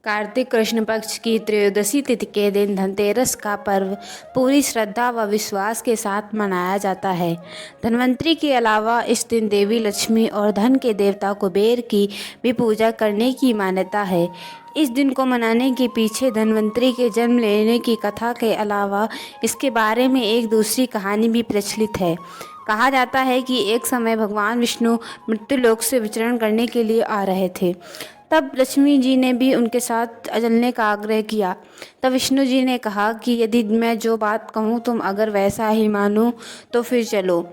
कार्तिक कृष्ण पक्ष की त्रयोदशी तिथि के दिन धनतेरस का पर्व पूरी श्रद्धा व विश्वास के साथ मनाया जाता है। धन्वंतरि के अलावा इस दिन देवी लक्ष्मी और धन के देवता कुबेर की भी पूजा करने की मान्यता है। इस दिन को मनाने के पीछे धन्वंतरि के जन्म लेने की कथा के अलावा इसके बारे में एक दूसरी कहानी भी प्रचलित है। कहा जाता है कि एक समय भगवान विष्णु मृत्युलोक से विचरण करने के लिए आ रहे थे। तब लक्ष्मी जी ने भी उनके साथ चलने का आग्रह किया। तब विष्णु जी ने कहा कि यदि मैं जो बात कहूँ तुम अगर वैसा ही मानो तो फिर चलो।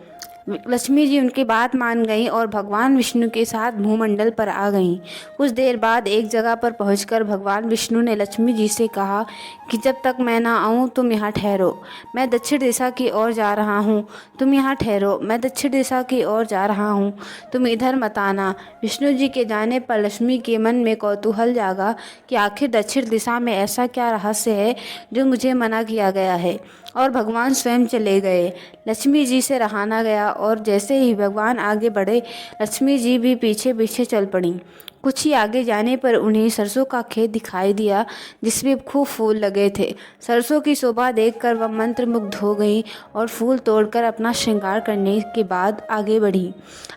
लक्ष्मी जी उनकी बात मान गईं और भगवान विष्णु के साथ भूमंडल पर आ गईं। कुछ देर बाद एक जगह पर पहुंचकर भगवान विष्णु ने लक्ष्मी जी से कहा कि जब तक मैं ना आऊं तुम यहाँ ठहरो, मैं दक्षिण दिशा की ओर जा रहा हूँ। तुम यहाँ ठहरो, मैं दक्षिण दिशा की ओर जा रहा हूँ, तुम इधर मत आना। विष्णु जी के जाने पर लक्ष्मी के मन में कौतूहल जागा कि आखिर दक्षिण दिशा में ऐसा क्या रहस्य है जो मुझे मना किया गया है, और भगवान स्वयं चले गए। लक्ष्मी जी से रहा न गया और जैसे ही भगवान आगे बढ़े लक्ष्मी जी भी पीछे पीछे चल पड़ी। कुछ ही आगे जाने पर उन्हें सरसों का खेत दिखाई दिया जिसमें खूब फूल लगे थे। सरसों की शोभा देखकर वह मंत्रमुग्ध हो गई और फूल तोड़कर अपना श्रृंगार करने के बाद आगे बढ़ी।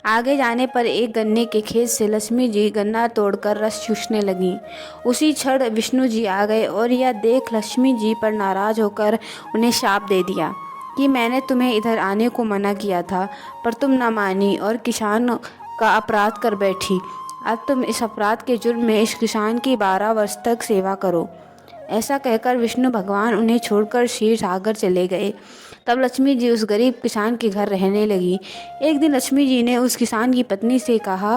आगे जाने पर एक गन्ने के खेत से लक्ष्मी जी गन्ना तोड़कर रस चूसने लगीं। उसी क्षण विष्णु जी आ गए और यह देख लक्ष्मी जी पर नाराज होकर उन्हें शाप दे दिया कि मैंने तुम्हें इधर आने को मना किया था, पर तुम न मानी और किसान का अपराध कर बैठी। अब तुम इस अपराध के जुर्म में इस किसान की 12 वर्ष तक सेवा करो। ऐसा कहकर विष्णु भगवान उन्हें छोड़कर क्षीर सागर चले गए। तब लक्ष्मी जी उस गरीब किसान के घर रहने लगी। एक दिन लक्ष्मी जी ने उस किसान की पत्नी से कहा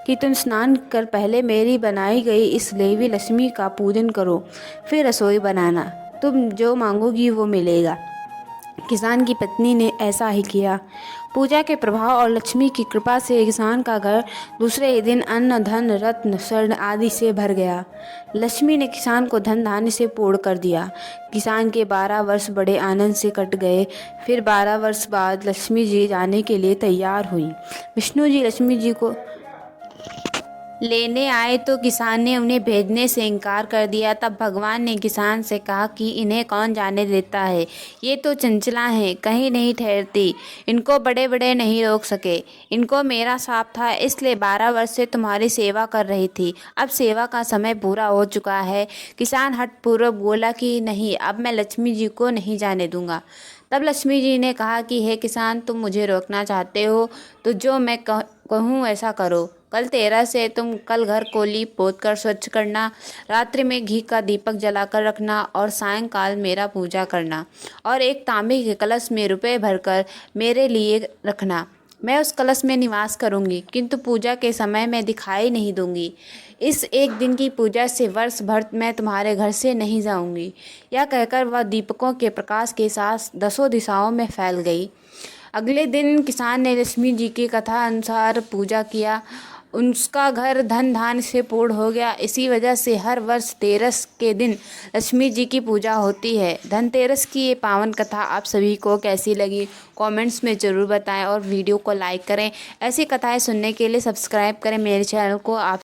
कि तुम स्नान कर पहले मेरी बनाई गई इस देवी लक्ष्मी का पूजन करो, फिर रसोई बनाना, तुम जो मांगोगी वो मिलेगा। किसान की पत्नी ने ऐसा ही किया। पूजा के प्रभाव और लक्ष्मी की कृपा से किसान का घर दूसरे ही दिन अन्न धन रत्न स्वर्ण आदि से भर गया। लक्ष्मी ने किसान को धन धान्य से पूर्ण कर दिया। किसान के 12 वर्ष बड़े आनंद से कट गए। फिर 12 वर्ष बाद लक्ष्मी जी जाने के लिए तैयार हुई। विष्णु जी लक्ष्मी जी को लेने आए तो किसान ने उन्हें भेजने से इनकार कर दिया। तब भगवान ने किसान से कहा कि इन्हें कौन जाने देता है, ये तो चंचला हैं, कहीं नहीं ठहरती, इनको बड़े बड़े नहीं रोक सके। इनको मेरा शाप था इसलिए 12 वर्ष से तुम्हारी सेवा कर रही थी, अब सेवा का समय पूरा हो चुका है। किसान हठपूर्वक बोला कि नहीं, अब मैं लक्ष्मी जी को नहीं जाने दूंगा। तब लक्ष्मी जी ने कहा कि हे किसान, तुम मुझे रोकना चाहते हो तो जो मैं कहूँ ऐसा करो। कल 13 से तुम कल घर को लीप पोत कर स्वच्छ करना, रात्रि में घी का दीपक जलाकर रखना और सायंकाल मेरा पूजा करना, और एक तांबे के कलश में रुपए भरकर मेरे लिए रखना। मैं उस कलश में निवास करूंगी किंतु पूजा के समय मैं दिखाई नहीं दूंगी। इस एक दिन की पूजा से वर्ष भर मैं तुम्हारे घर से नहीं जाऊंगी। यह कहकर वह दीपकों के प्रकाश के साथ 10 दिशाओं में फैल गई। अगले दिन किसान ने लक्ष्मी जी की कथा अनुसार पूजा किया। उसका घर धन धान्य से पूर्ण हो गया। इसी वजह से हर वर्ष 13 के दिन लक्ष्मी जी की पूजा होती है। धनतेरस की ये पावन कथा आप सभी को कैसी लगी कमेंट्स में ज़रूर बताएं और वीडियो को लाइक करें। ऐसी कथाएं सुनने के लिए सब्सक्राइब करें मेरे चैनल को। आप